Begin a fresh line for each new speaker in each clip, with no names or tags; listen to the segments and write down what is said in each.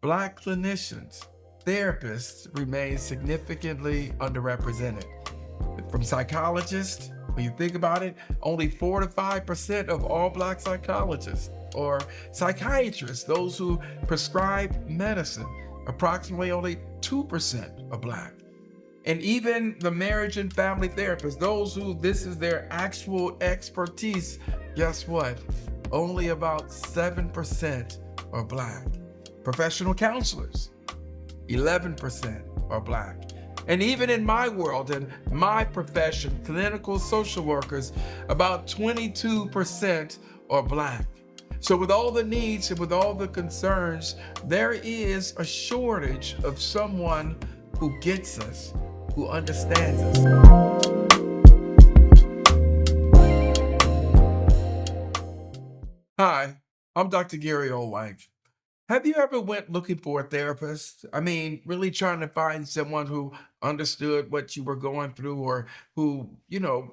Black clinicians, therapists remain significantly underrepresented. From psychologists, when you think about it, only 4 to 5% of all Black psychologists, or psychiatrists, those who prescribe medicine, approximately only 2% are Black. And even the marriage and family therapists, those who this is their actual expertise, guess what? Only about 7% are Black. Professional counselors, 11% are Black. And even in my world, in my profession, clinical social workers, about 22% are Black. So with all the needs and with all the concerns, there is a shortage of someone who gets us, who understands us. Hi, I'm Dr. Gary Olwine. Have you ever went looking for a therapist? I mean, really trying to find someone who understood what you were going through or who,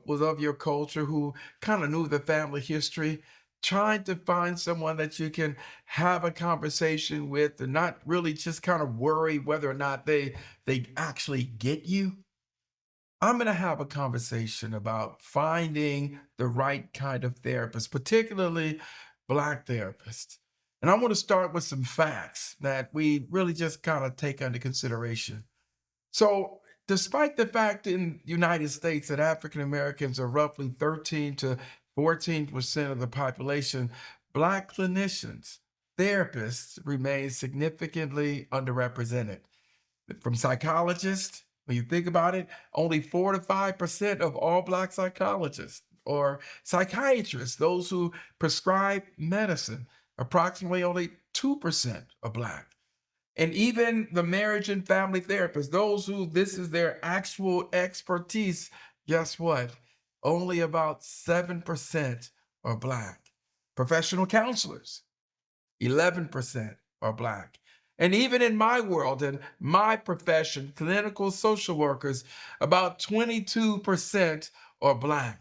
was of your culture, who kind of knew the family history, trying to find someone that you can have a conversation with and not really just kind of worry whether or not they actually get you? I'm going to have a conversation about finding the right kind of therapist, particularly Black therapists. And I want to start with some facts that we really just kind of take under consideration. So, despite the fact in the United States that African Americans are roughly 13 to 14% of the population, Black clinicians, therapists remain significantly underrepresented. From psychologists, when you think about it, only 4 to 5% of all Black psychologists or psychiatrists, those who prescribe medicine, approximately only 2% are Black. And even the marriage and family therapists, those who this is their actual expertise, guess what? Only about 7% are Black. Professional counselors, 11% are Black. And even in my world, in my profession, clinical social workers, about 22% are Black.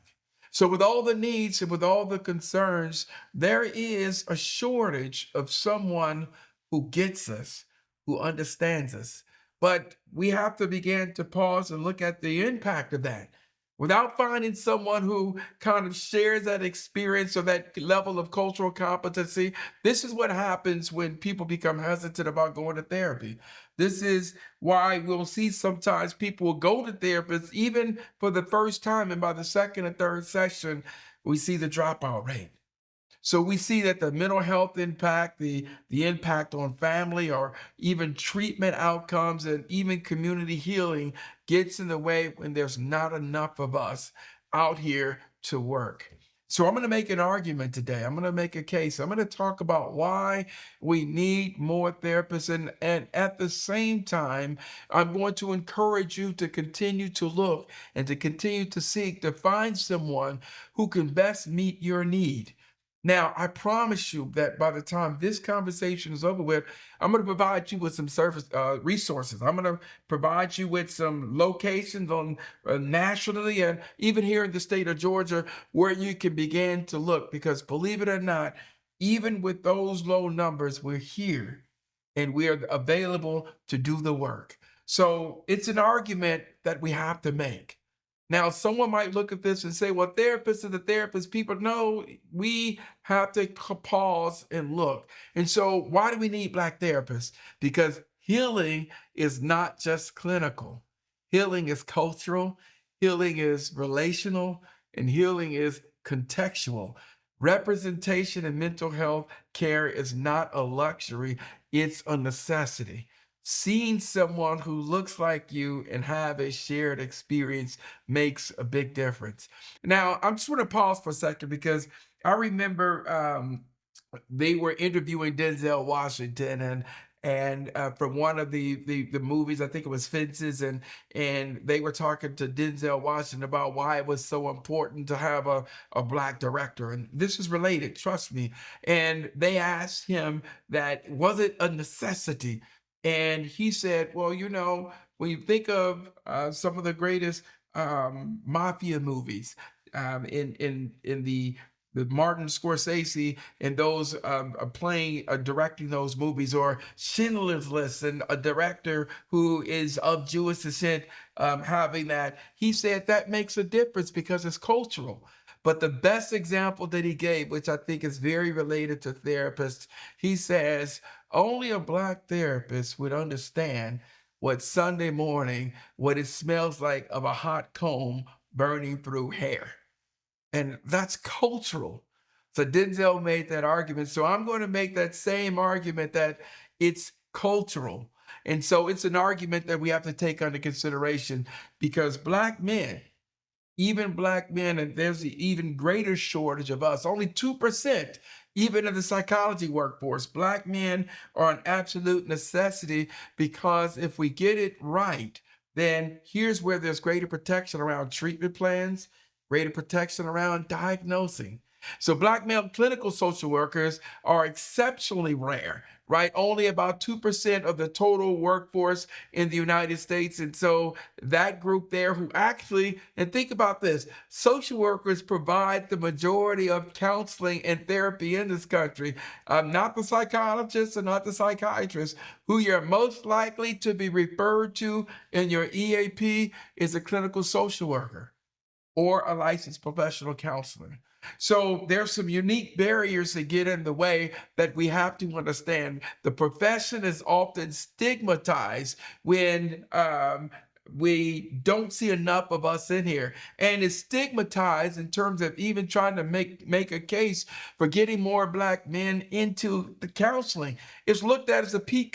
So, with all the needs and with all the concerns, there is a shortage of someone who gets us, who understands us. But we have to begin to pause and look at the impact of that. Without finding someone who kind of shares that experience or that level of cultural competency, this is what happens when people become hesitant about going to therapy. This is why we'll see sometimes people will go to therapists even for the first time, and by the second or third session, we see the dropout rate. So we see that the mental health impact, the impact on family or even treatment outcomes and even community healing gets in the way when there's not enough of us out here to work. So I'm going to make an argument today. I'm going to make a case. I'm going to talk about why we need more therapists. And at the same time, I'm going to encourage you to continue to look and to continue to seek to find someone who can best meet your need. Now, I promise you that by the time this conversation is over with, I'm going to provide you with some service resources. I'm going to provide you with some locations on nationally and even here in the state of Georgia where you can begin to look. Because believe it or not, even with those low numbers, we're here and we are available to do the work. So it's an argument that we have to make. Now, someone might look at this and say, well, therapists are the therapists. People know we have to pause and look. And so, why do we need Black therapists? Because healing is not just clinical, healing is cultural, healing is relational, and healing is contextual. Representation in mental health care is not a luxury, it's a necessity. Seeing someone who looks like you and have a shared experience makes a big difference. Now, I'm just going to pause for a second because I remember they were interviewing Denzel Washington and from one of the movies, I think it was Fences, and they were talking to Denzel Washington about why it was so important to have a Black director. And this is related, trust me. And they asked him that, was it a necessity? And he said, well, when you think of some of the greatest mafia movies in the the Martin Scorsese and those playing, directing those movies, or Schindler's List, and a director who is of Jewish descent having that. He said that makes a difference because it's cultural. But the best example that he gave, which I think is very related to therapists, he says only a Black therapist would understand what Sunday morning, what it smells like of a hot comb burning through hair. And that's cultural. So Denzel made that argument. So I'm going to make that same argument that it's cultural. And so it's an argument that we have to take under consideration because Black men, even Black men, and there's an even greater shortage of us, only 2%, even in the psychology workforce. Black men are an absolute necessity because if we get it right, then here's where there's greater protection around treatment plans, greater protection around diagnosing. So Black male clinical social workers are exceptionally rare, right? Only about 2% of the total workforce in the United States. And so that group there who actually, and think about this, social workers provide the majority of counseling and therapy in this country, not the psychologists and not the psychiatrists. Who you're most likely to be referred to in your EAP is a clinical social worker or a licensed professional counselor. So there's some unique barriers that get in the way that we have to understand. The profession is often stigmatized when we don't see enough of us in here, and it's stigmatized in terms of even trying to make a case for getting more Black men into the counseling. It's looked at as a pink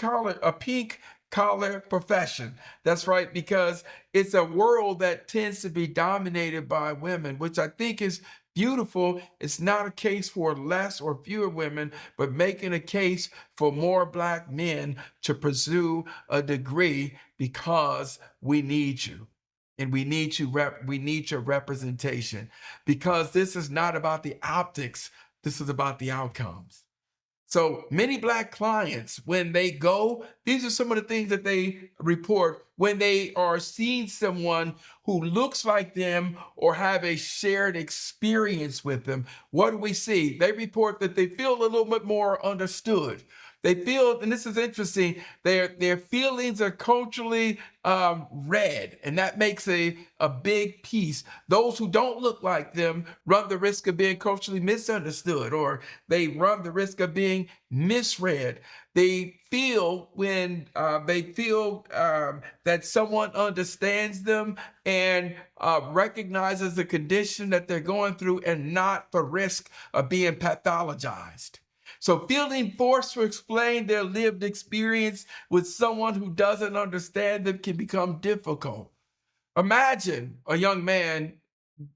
collar profession. That's right, because it's a world that tends to be dominated by women, which I think is beautiful. It's not a case for less or fewer women, but making a case for more Black men to pursue a degree because we need you. And we need we need your representation, because this is not about the optics, this is about the outcomes. So many Black clients, when they go, these are some of the things that they report when they are seeing someone who looks like them or have a shared experience with them. What do we see? They report that they feel a little bit more understood. They feel, and this is interesting, their feelings are culturally read, and that makes a big piece. Those who don't look like them run the risk of being culturally misunderstood, or they run the risk of being misread. They feel when that someone understands them and recognizes the condition that they're going through and not the risk of being pathologized. So feeling forced to explain their lived experience with someone who doesn't understand them can become difficult. Imagine a young man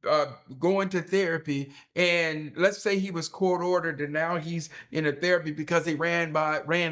uh, going to therapy, and let's say he was court ordered and now he's in a therapy because he ran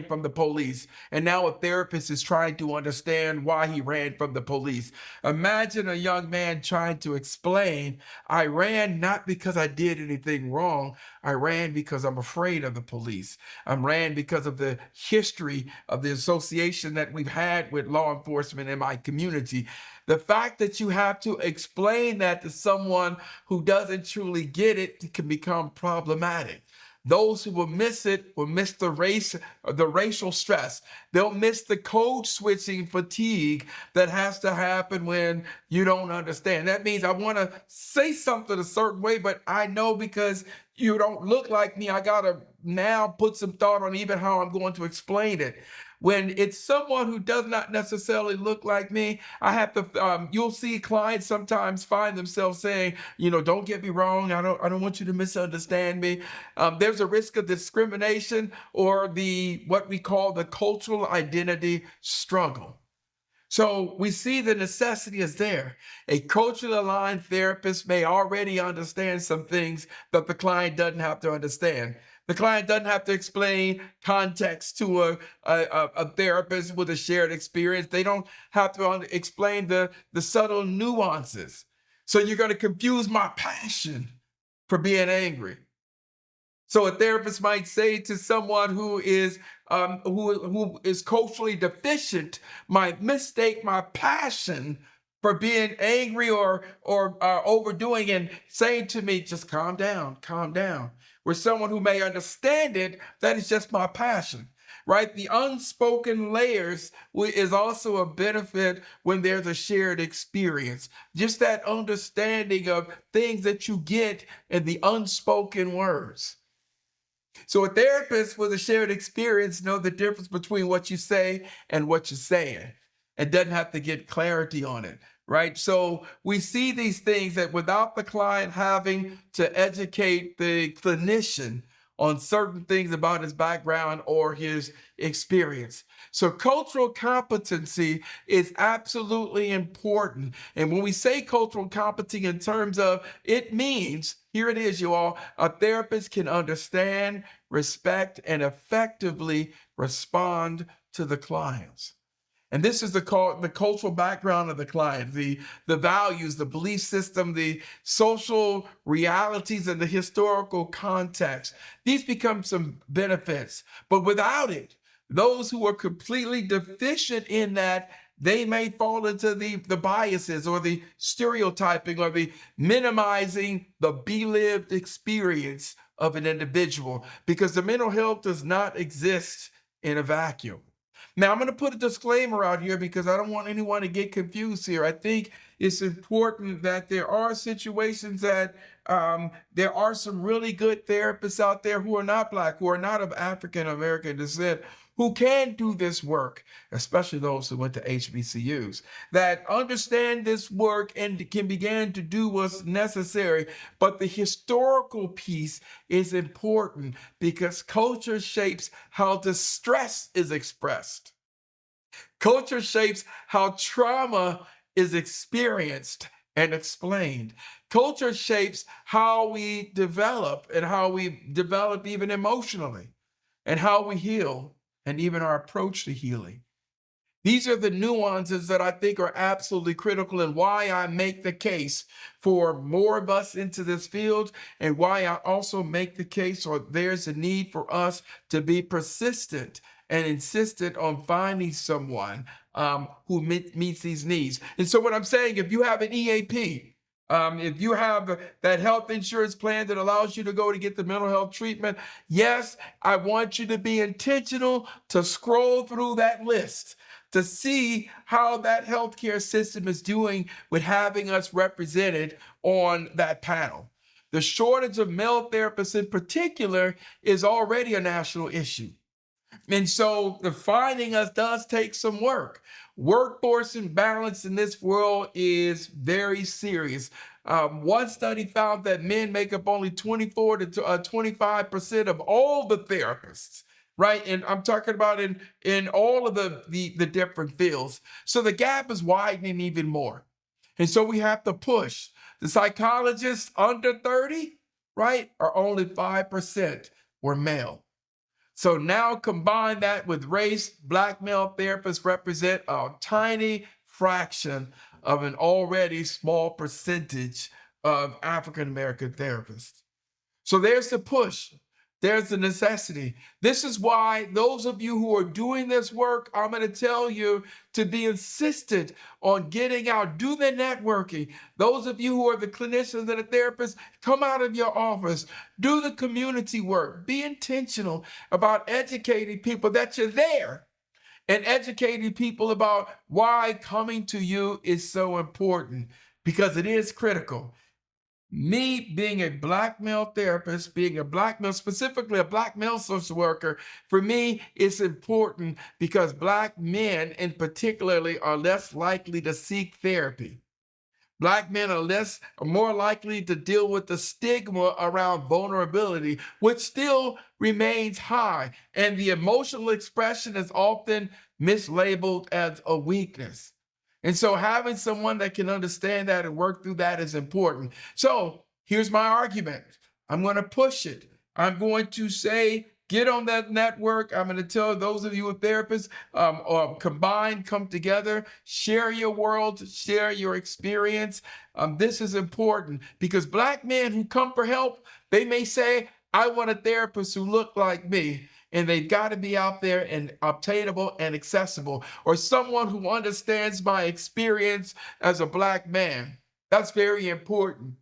from the police, and now a therapist is trying to understand why he ran from the police. Imagine a young man trying to explain, I ran not because I did anything wrong, I ran because I'm afraid of the police. I ran because of the history of the association that we've had with law enforcement in my community. The fact that you have to explain that to someone who doesn't truly get it can become problematic. Those who will miss it will miss the racial stress. They'll miss the code switching fatigue that has to happen when you don't understand. That means I want to say something a certain way, but I know because you don't look like me, I got to now put some thought on even how I'm going to explain it. When it's someone who does not necessarily look like me, I have to, you'll see clients sometimes find themselves saying, don't get me wrong, I don't want you to misunderstand me. There's a risk of discrimination or what we call the cultural identity struggle. So we see the necessity is there. A culturally aligned therapist may already understand some things that the client doesn't have to understand. The client doesn't have to explain context to a therapist with a shared experience. They don't have to explain the subtle nuances. So you're going to confuse my passion for being angry. So a therapist might say to someone who is culturally deficient, might mistake my passion for being angry or overdoing and saying to me, just calm down, calm down. With someone who may understand it, that is just my passion, right? The unspoken layers is also a benefit when there's a shared experience. Just that understanding of things that you get in the unspoken words. So a therapist with a shared experience know the difference between what you say and what you're saying, and doesn't have to get clarity on it, right? So we see these things that without the client having to educate the clinician on certain things about his background or his experience. So cultural competency is absolutely important. And when we say cultural competency in terms of, it means, here it is, you all, a therapist can understand, respect, and effectively respond to the clients. And this is the cultural background of the client, the values, the belief system, the social realities, and the historical context. These become some benefits. But without it, those who are completely deficient in that, they may fall into the biases or the stereotyping or the minimizing the be-lived experience of an individual, because the mental health does not exist in a vacuum. Now, I'm going to put a disclaimer out here because I don't want anyone to get confused here. I think it's important that there are situations that there are some really good therapists out there who are not Black, who are not of African American descent, who can do this work, especially those who went to HBCUs, that understand this work and can begin to do what's necessary. But the historical piece is important because culture shapes how distress is expressed. Culture shapes how trauma is experienced and explained. Culture shapes how we develop and how we develop even emotionally, and how we heal, and even our approach to healing. These are the nuances that I think are absolutely critical, and why I make the case for more of us into this field, and why I also make the case, or there's a need for us to be persistent and insistent on finding someone who meets these needs. And so what I'm saying, if you have an EAP, if you have that health insurance plan that allows you to go to get the mental health treatment, yes, I want you to be intentional to scroll through that list to see how that healthcare system is doing with having us represented on that panel. The shortage of male therapists in particular is already a national issue. And so the finding us does take some work. Workforce imbalance in this world is very serious. One study found that men make up only 24 to 25% of all the therapists, right? And I'm talking about in all of the different fields. So the gap is widening even more. And so we have to push. The psychologists under 30, right, are only 5% were male. So now combine that with race, Black male therapists represent a tiny fraction of an already small percentage of African American therapists. So there's the push. There's the necessity. This is why those of you who are doing this work, I'm going to tell you to be insistent on getting out, do the networking. Those of you who are the clinicians and the therapists, come out of your office, do the community work, be intentional about educating people that you're there, and educating people about why coming to you is so important, because it is critical. Me being a Black male therapist, being a Black male, specifically a Black male social worker, for me, it's important because Black men in particularly are less likely to seek therapy. Black men are more likely to deal with the stigma around vulnerability, which still remains high, and the emotional expression is often mislabeled as a weakness. And so having someone that can understand that and work through that is important. So here's my argument. I'm going to push it. I'm going to say, get on that network. I'm going to tell those of you who are therapists, combine, come together, share your world, share your experience. This is important because Black men who come for help, they may say, I want a therapist who look like me. and they've got to be out there and obtainable and accessible, or someone who understands my experience as a Black man. That's very important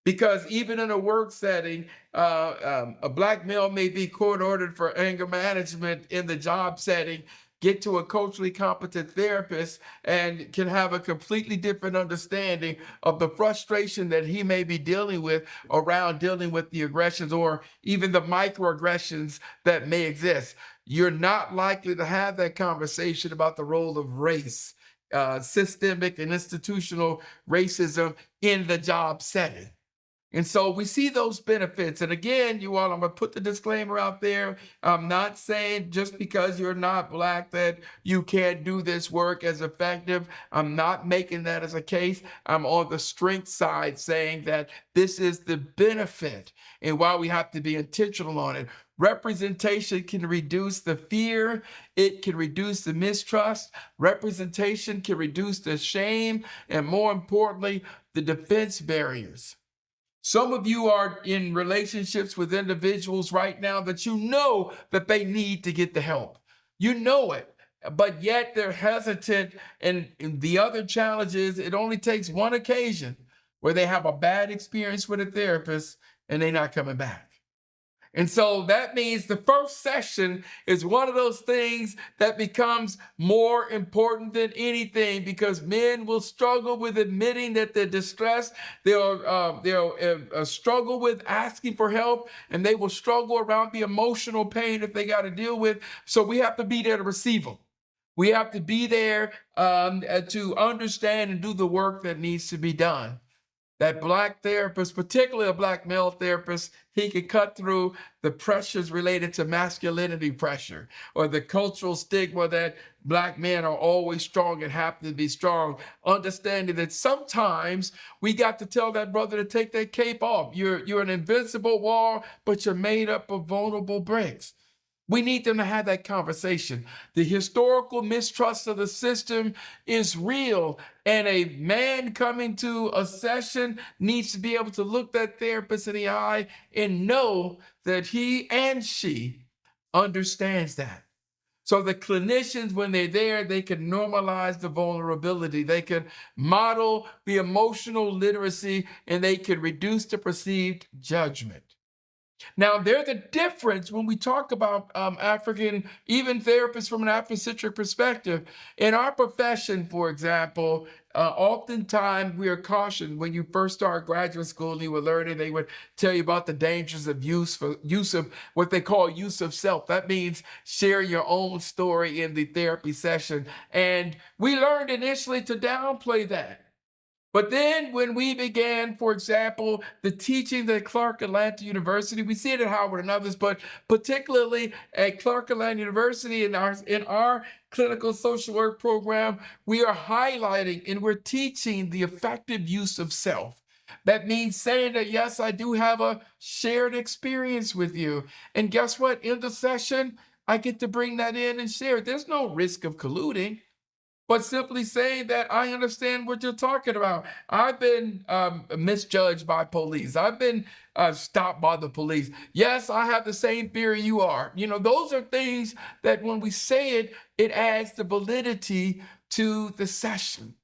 because even in a work setting, a Black male may be court ordered for anger management in the job setting, get to a culturally competent therapist, and can have a completely different understanding of the frustration that he may be dealing with around dealing with the aggressions or even the microaggressions that may exist. You're not likely to have that conversation about the role of race, systemic and institutional racism in the job setting. And so we see those benefits. And again, you all, I'm going to put the disclaimer out there. I'm not saying just because you're not Black that you can't do this work as effective. I'm not making that as a case. I'm on the strength side saying that this is the benefit and why we have to be intentional on it. Representation can reduce the fear. It can reduce the mistrust. Representation can reduce the shame. And more importantly, the defense barriers. Some of you are in relationships with individuals right now that you know that they need to get the help. You know it, but yet they're hesitant. And the other challenge is it only takes one occasion where they have a bad experience with a therapist and they're not coming back. And so that means the first session is one of those things that becomes more important than anything because men will struggle with admitting that they're distressed. They'll struggle with asking for help, and they will struggle around the emotional pain that they got to deal with. So we have to be there to receive them. We have to be there to understand and do the work that needs to be done. That Black therapist, particularly a Black male therapist, he can cut through the pressures related to masculinity pressure or the cultural stigma that Black men are always strong and have to be strong, understanding that sometimes we got to tell that brother to take that cape off. You're an invincible wall, but you're made up of vulnerable bricks. We need them to have that conversation. The historical mistrust of the system is real, and a man coming to a session needs to be able to look that therapist in the eye and know that he and she understands that. So the clinicians, when they're there, they can normalize the vulnerability. They can model the emotional literacy, and they can reduce the perceived judgment. Now, there's a difference when we talk about African, even therapists from an Afrocentric perspective. In our profession, for example, oftentimes we are cautioned when you first start graduate school and you were learning, they would tell you about the dangers of use of what they call use of self. That means share your own story in the therapy session. And we learned initially to downplay that. But then when we began, for example, the teaching at Clark Atlanta University, we see it at Howard and others, but particularly at Clark Atlanta University in our clinical social work program, we are highlighting and we're teaching the effective use of self. That means saying that, yes, I do have a shared experience with you. And guess what? In the session, I get to bring that in and share it. There's no risk of colluding, but simply saying that I understand what you're talking about. I've been misjudged by police. I've been stopped by the police. Yes, I have the same fear you are. You know, those are things that when we say it, it adds the validity to the session.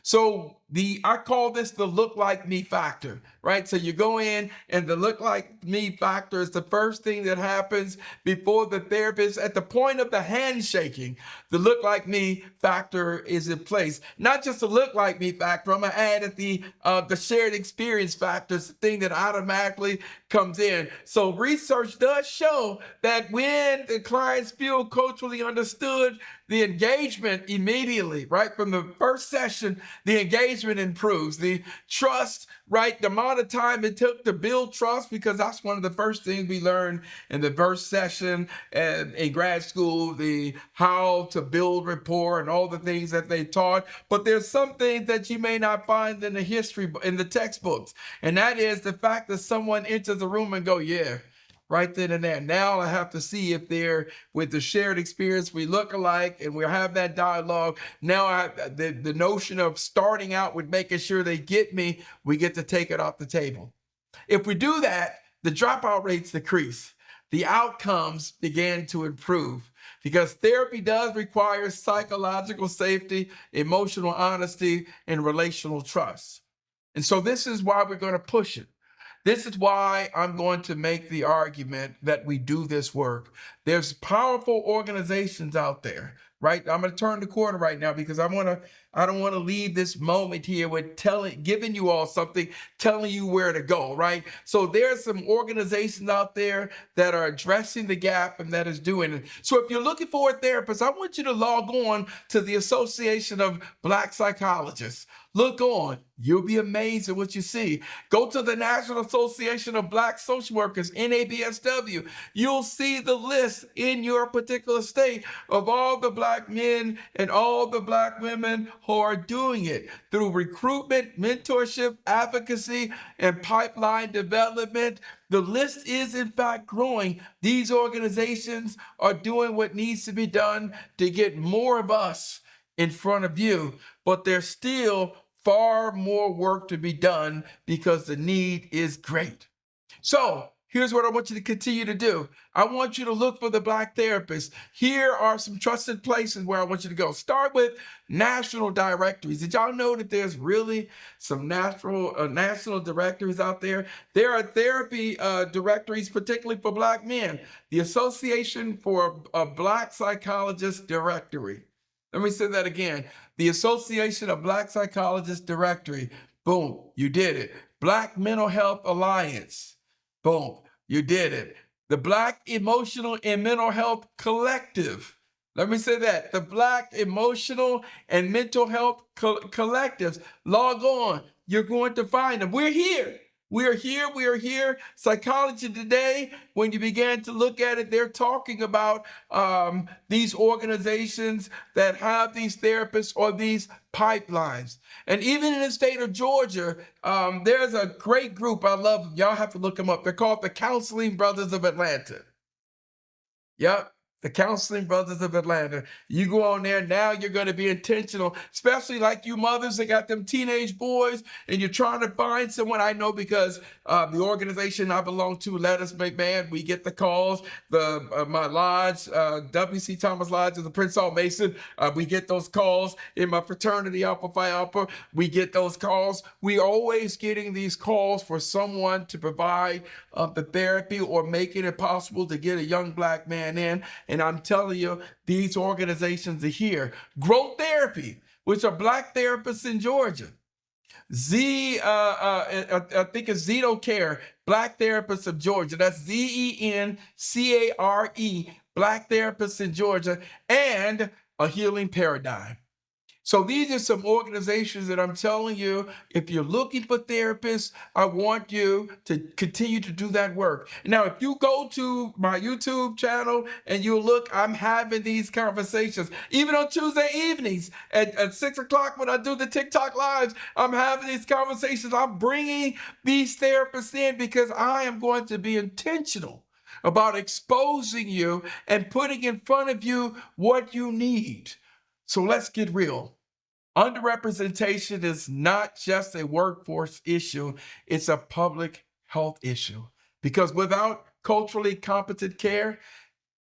So I call this the look like me factor, right? So you go in and the look like me factor is the first thing that happens before the therapist. At the point of the handshaking, the look like me factor is in place. Not just the look like me factor, I'm gonna add at the shared experience factor, the thing that automatically comes in. So research does show that when the clients feel culturally understood, the engagement immediately, right? From the first session, the engagement improves. The trust, right? The amount of time it took to build trust, because that's one of the first things we learned in the first session and in grad school, the how to build rapport and all the things that they taught. But there's some things that you may not find in the history, in the textbooks. And that is the fact that someone enters the room and go, yeah, right then and there. Now I have to see if they're with the shared experience, we look alike, and we have that dialogue. Now the notion of starting out with making sure they get me, we get to take it off the table. If we do that, the dropout rates decrease. the outcomes began to improve because therapy does require psychological safety, emotional honesty, and relational trust. And so this is why we're going to push it. This is why I'm going to make the argument that we do this work. There's powerful organizations out there, right? I'm going to turn the corner right now because I don't want to leave this moment here with giving you all something, telling you where to go, right? So there's some organizations out there that are addressing the gap and that is doing it. So if you're looking for a therapist, I want you to log on to the Association of Black Psychologists. Look on. You'll be amazed at what you see. Go to the National Association of Black Social Workers, NABSW. You'll see the list in your particular state of all the Black men and all the Black women who are doing it through recruitment, mentorship, advocacy, and pipeline development. The list is in fact growing. These organizations are doing what needs to be done to get more of us in front of you, but there's still far more work to be done because the need is great. So here's what I want you to continue to do. I want you to look for the Black therapists. Here are some trusted places where I want you to go. Start with national directories. Did y'all know that there's really some national directories out there? There are therapy directories, particularly for Black men. The Association for Black Psychologists Directory. Let me say that again. The Association of Black Psychologists Directory. Boom, you did it. Black Mental Health Alliance. Boom, you did it. The Black Emotional and Mental Health Collective. Let me say that. The Black Emotional and Mental Health Collectives. Log on. You're going to find them. We're here. We are here. Psychology Today, when you began to look at it, they're talking about these organizations that have these therapists or these pipelines. And even in the state of Georgia, there's a great group. I love them. Y'all have to look them up. They're called the Counseling Brothers of Atlanta. Yep. The Counseling Brothers of Atlanta. You go on there, now you're going to be intentional, especially like you mothers that got them teenage boys and you're trying to find someone. I know because the organization I belong to, Let Us Make Man, we get the calls. My lodge, W.C. Thomas Lodge of the Prince Hall Mason, we get those calls. In my fraternity, Alpha Phi Alpha, we get those calls. We are always getting these calls for someone to provide the therapy or making it possible to get a young Black man in. And I'm telling you, these organizations are here. Growth Therapy, which are Black therapists in Georgia. I think it's Zeto Care, Black Therapists of Georgia. That's ZENCARE, Black Therapists in Georgia, and A Healing Paradigm. So these are some organizations that I'm telling you, if you're looking for therapists, I want you to continue to do that work. Now, if you go to my YouTube channel and you look, I'm having these conversations. Even on Tuesday evenings at 6 o'clock when I do the TikTok lives, I'm having these conversations. I'm bringing these therapists in because I am going to be intentional about exposing you and putting in front of you what you need. So let's get real. Underrepresentation is not just a workforce issue, it's a public health issue. Because without culturally competent care,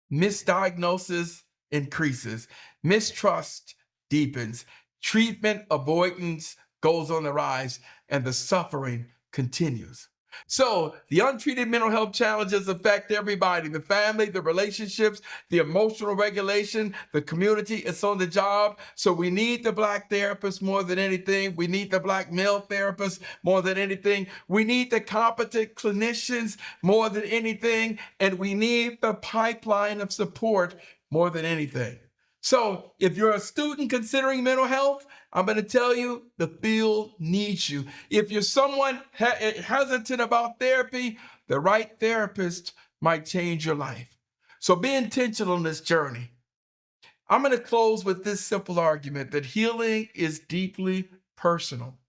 misdiagnosis increases, mistrust deepens, treatment avoidance goes on the rise, and the suffering continues. So the untreated mental health challenges affect everybody, the family, the relationships, the emotional regulation, the community. It's on the job. So we need the Black therapists more than anything. We need the Black male therapists more than anything. We need the competent clinicians more than anything. And we need the pipeline of support more than anything. So if you're a student considering mental health, I'm going to tell you, the field needs you. If you're someone hesitant about therapy, the right therapist might change your life. So be intentional in this journey. I'm going to close with this simple argument that healing is deeply personal,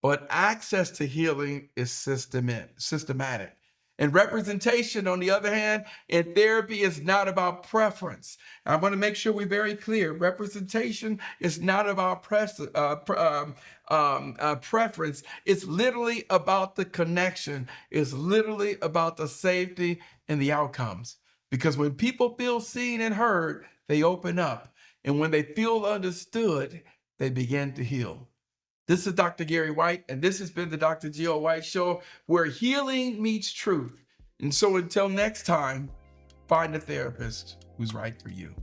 but access to healing is systematic. And representation, on the other hand, in therapy is not about preference. I want to make sure we're very clear. Representation is not about preference. It's literally about the connection. It's literally about the safety and the outcomes. Because when people feel seen and heard, they open up. And when they feel understood, they begin to heal. This is Dr. Gary White, and this has been the Dr. Geo White Show, where healing meets truth. And so until next time, find a therapist who's right for you.